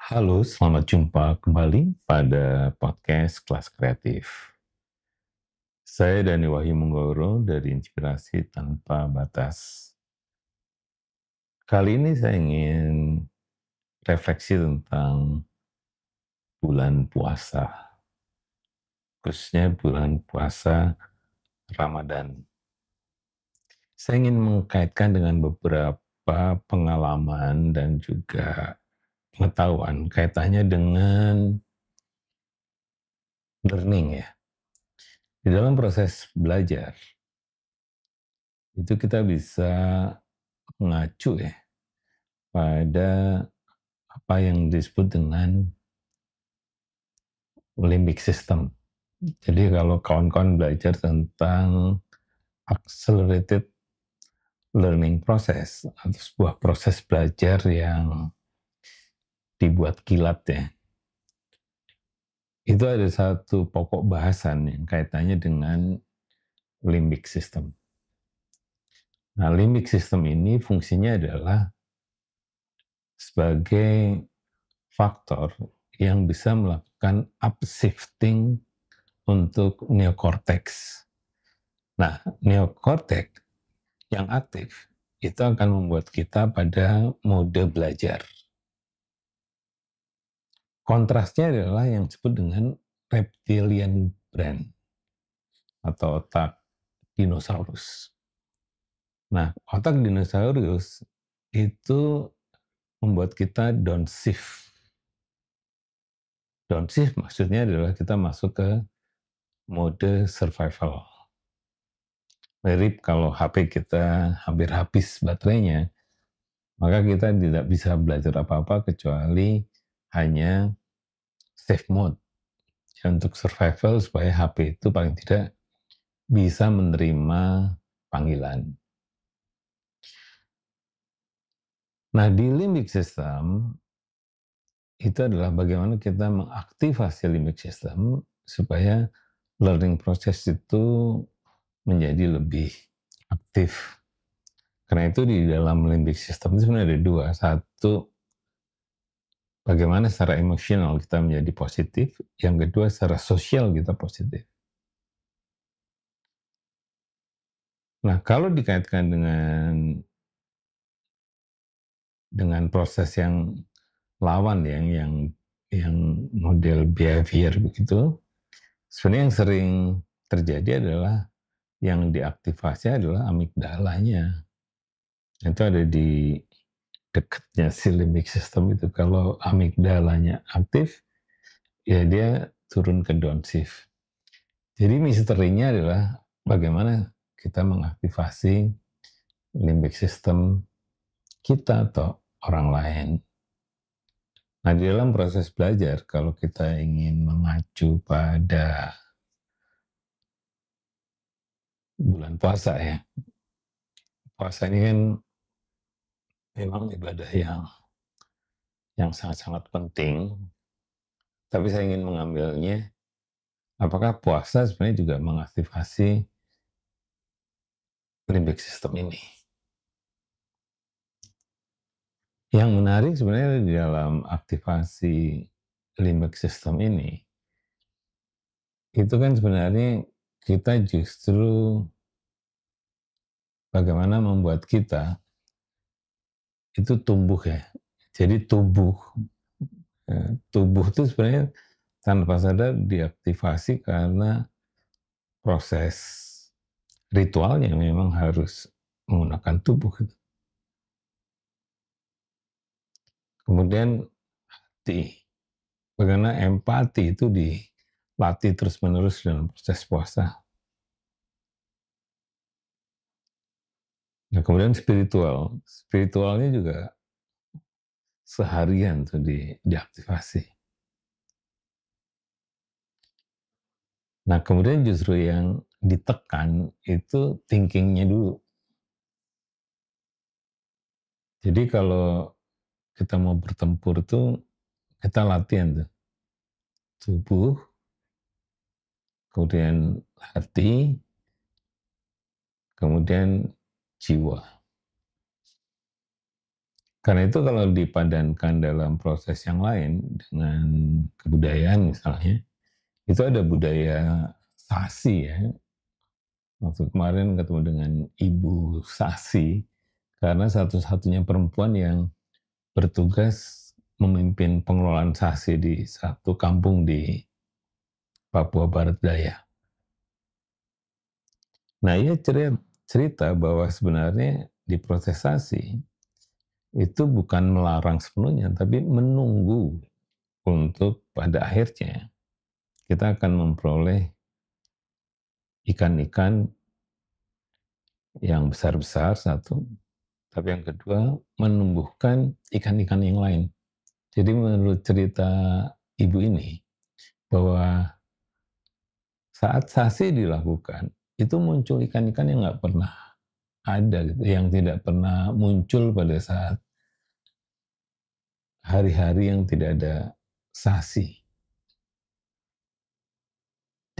Halo, selamat jumpa kembali pada podcast Kelas Kreatif. Saya Dani Wahyu Munggoro dari Inspirasi Tanpa Batas. Kali ini saya ingin refleksi tentang bulan puasa, khususnya bulan puasa Ramadan. Saya ingin mengkaitkan dengan beberapa pengalaman dan juga pengetahuan kaitannya dengan learning ya. Di dalam proses belajar, itu kita bisa mengacu ya pada apa yang disebut dengan limbic system. Jadi kalau kawan-kawan belajar tentang accelerated learning process atau sebuah proses belajar yang dibuat kilat ya, itu ada satu pokok bahasan yang kaitannya dengan limbic system. Nah, limbic system ini fungsinya adalah sebagai faktor yang bisa melakukan upshifting untuk neokortex. Nah, neokortex yang aktif itu akan membuat kita pada mode belajar. Kontrasnya adalah yang disebut dengan reptilian brain atau otak dinosaurus. Nah, otak dinosaurus itu membuat kita downshift. Downshift maksudnya adalah kita masuk ke mode survival. Mirip kalau HP kita hampir habis baterainya, maka kita tidak bisa belajar apa-apa kecuali hanya safe mode ya, untuk survival supaya HP itu paling tidak bisa menerima panggilan. Nah, di limbic system itu adalah bagaimana kita mengaktifasi limbic system supaya learning process itu menjadi lebih aktif. Karena itu di dalam limbic system itu sebenarnya ada dua. Satu, bagaimana secara emosional kita menjadi positif. Yang kedua, secara sosial kita positif. Nah, kalau dikaitkan dengan proses yang lawan ya, yang model behavior begitu, sebenarnya yang sering terjadi adalah yang diaktifasi adalah amigdalanya. Itu ada di dekatnya si limbic system itu. Kalau amigdalanya aktif, ya dia turun ke downshift. Jadi misterinya adalah bagaimana kita mengaktifasi limbic system kita atau orang lain. Nah, di dalam proses belajar, kalau kita ingin mengacu pada bulan puasa ya, puasa ini kan memang ibadah yang sangat-sangat penting, tapi saya ingin mengambilnya, apakah puasa sebenarnya juga mengaktifasi limbic system ini. Yang menarik sebenarnya di dalam aktivasi limbic system ini, itu kan sebenarnya kita justru bagaimana membuat kita itu tumbuh ya. Jadi tubuh itu sebenarnya tanpa sadar diaktifasi karena proses ritual yang memang harus menggunakan tubuh. Kemudian hati, bagaimana empati itu dilatih terus-menerus dalam proses puasa. Nah, kemudian spiritualnya juga seharian tuh diaktifasi. Nah, kemudian justru yang ditekan itu thinkingnya dulu. Jadi kalau kita mau bertempur tuh kita latihan tuh tubuh, kemudian hati, kemudian jiwa. Karena itu kalau dipadankan dalam proses yang lain dengan kebudayaan misalnya, itu ada budaya Sasi ya. Waktu kemarin ketemu dengan Ibu Sasi, karena satu-satunya perempuan yang bertugas memimpin pengelolaan Sasi di satu kampung di Papua Barat Daya. Nah, ia cerita bahwa sebenarnya di proses Sasi itu bukan melarang sepenuhnya, tapi menunggu untuk pada akhirnya kita akan memperoleh ikan-ikan yang besar-besar satu, tapi yang kedua menumbuhkan ikan-ikan yang lain. Jadi menurut cerita ibu ini bahwa saat sasi dilakukan itu muncul ikan-ikan yang nggak pernah ada gitu, yang tidak pernah muncul pada saat hari-hari yang tidak ada sasi.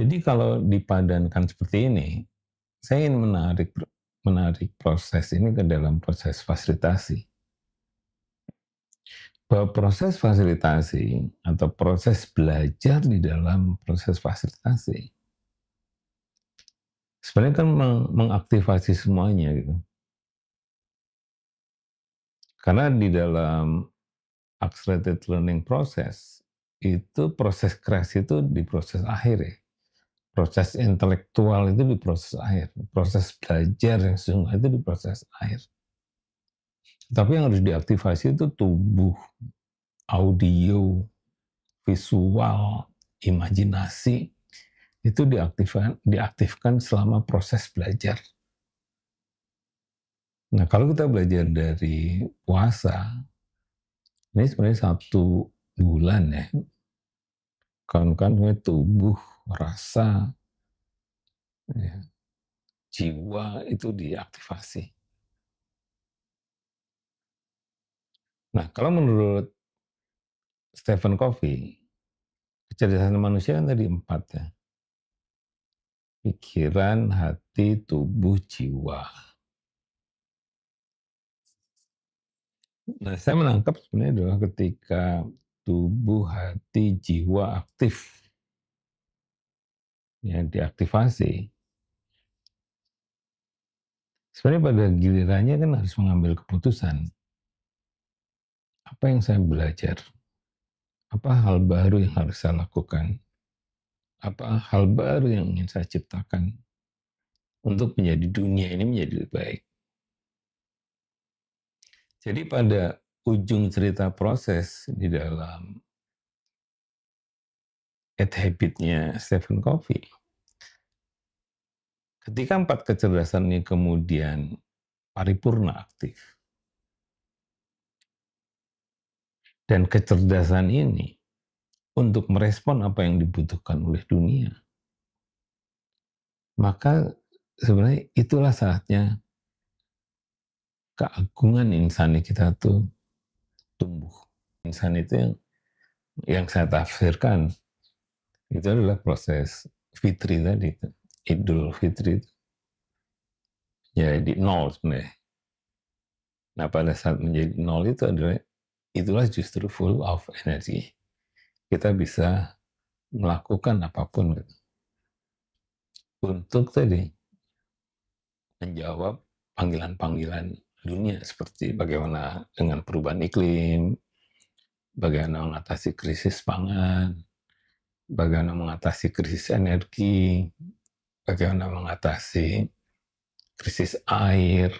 Jadi kalau dipadankan seperti ini, saya ingin menarik proses ini ke dalam proses fasilitasi. Bahwa proses fasilitasi atau proses belajar di dalam proses fasilitasi sebenarnya kan mengaktifasi semuanya gitu. Karena di dalam accelerated learning process itu proses kreasi itu di proses akhir ya. Proses intelektual itu di proses akhir. Proses belajar yang sesungguhnya itu di proses akhir. Tapi yang harus diaktifasi itu tubuh, audio, visual, imajinasi, itu diaktifkan selama proses belajar. Nah, kalau kita belajar dari puasa, ini sebenarnya 1 bulan ya, kan tubuh, rasa, ya, jiwa itu diaktifasi. Nah, kalau menurut Stephen Covey, kecerdasan manusia kan tadi 4 ya, pikiran, hati, tubuh, jiwa. Nah, saya menangkap sebenarnya adalah ketika tubuh, hati, jiwa aktif, ya diaktifasi. Sebenarnya pada gilirannya kan harus mengambil keputusan. Apa yang saya belajar? Apa hal baru yang harus saya lakukan? Apa hal baru yang ingin saya ciptakan untuk menjadi dunia ini menjadi lebih baik? Jadi pada ujung cerita proses di dalam Eight Habits-nya Stephen Covey, ketika 4 kecerdasan ini kemudian paripurna aktif, dan kecerdasan ini untuk merespon apa yang dibutuhkan oleh dunia, maka sebenarnya itulah saatnya keagungan insani kita tuh tumbuh. Insan itu yang saya tafsirkan itu adalah proses fitri tadi, Idul Fitri itu jadi nol sebenarnya. Nah pada saat menjadi nol itu adalah itulah justru full of energy. Kita bisa melakukan apapun gitu. Untuk tadi menjawab panggilan-panggilan dunia seperti bagaimana dengan perubahan iklim, bagaimana mengatasi krisis pangan, bagaimana mengatasi krisis energi, bagaimana mengatasi krisis air,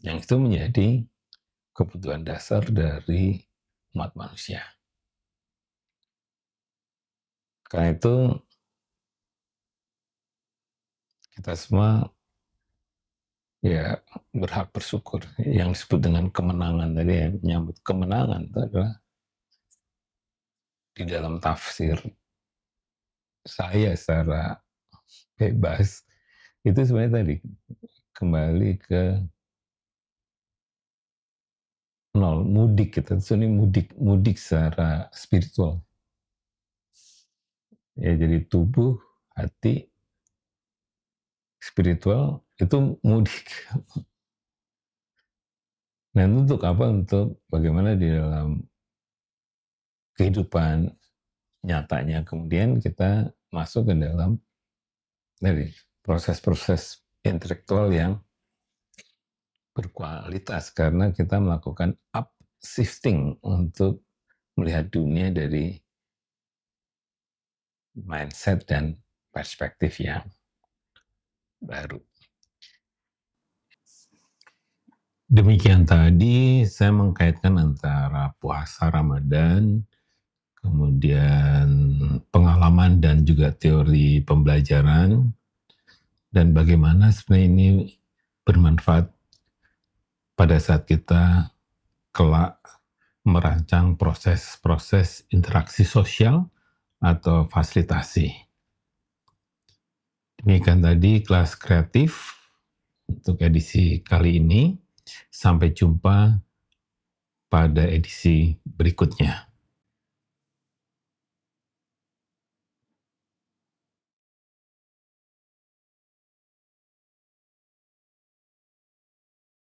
yang itu menjadi kebutuhan dasar dari umat manusia. Karena itu kita semua ya berhak bersyukur. Yang disebut dengan kemenangan tadi ya, menyambut kemenangan itu adalah di dalam tafsir saya secara bebas itu sebenarnya tadi kembali ke nol, mudik kita ini mudik secara spiritual ya, jadi tubuh, hati, spiritual itu mudik Nah, untuk apa? Untuk bagaimana di dalam kehidupan nyatanya kemudian kita masuk ke dalam dari proses-proses intelektual yang berkualitas karena kita melakukan upshifting untuk melihat dunia dari mindset dan perspektif yang baru. Demikian tadi saya mengkaitkan antara puasa Ramadan, kemudian pengalaman dan juga teori pembelajaran, dan bagaimana sebenarnya ini bermanfaat pada saat kita kelak merancang proses-proses interaksi sosial atau fasilitasi. Demikian tadi kelas kreatif untuk edisi kali ini. Sampai jumpa pada edisi berikutnya.